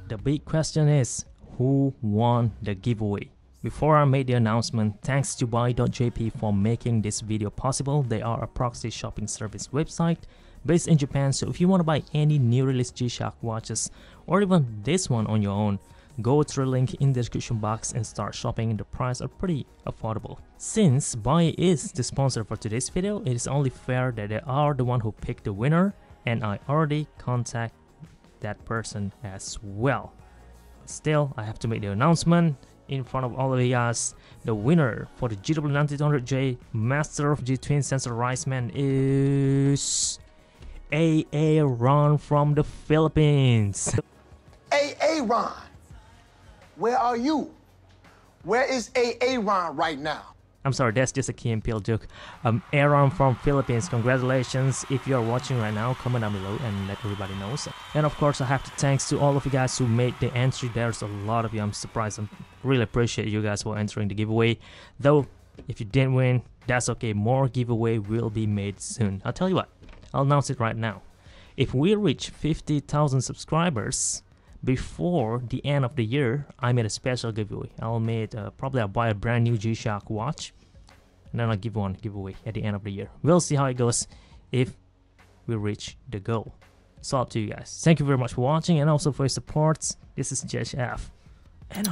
the big question is, who won the giveaway? Before I made the announcement, thanks to buyee.jp for making this video possible. They are a proxy shopping service website based in Japan, so if you want to buy any new release G-Shock watches or even this one on your own, go through the link in the description box and start shopping. The prices are pretty affordable. Since buyee is the sponsor for today's video, it is only fair that they are the one who picked the winner, and I already contact that person as well. But still, I have to make the announcement in front of all of you guys. The winner for the GW9200J Master of G Twin Sensor Riseman is Ron from the Philippines. Ron, where are you? Where is Ron right now? I'm sorry, that's just a Key and Peele joke. Aaron from Philippines, congratulations. If you're watching right now, comment down below and let everybody know. And of course, I have to thanks to all of you guys who made the entry. There's a lot of you. I'm surprised. I really appreciate you guys for entering the giveaway. Though, if you didn't win, that's okay. More giveaway will be made soon. I'll tell you what, I'll announce it right now. If we reach 50,000 subscribers before the end of the year, I made a special giveaway. I'll buy a brand new G-Shock watch, and then I'll give one giveaway at the end of the year. We'll see how it goes if we reach the goal. It's all up to you guys. Thank you very much for watching and also for your support. This is gshock, and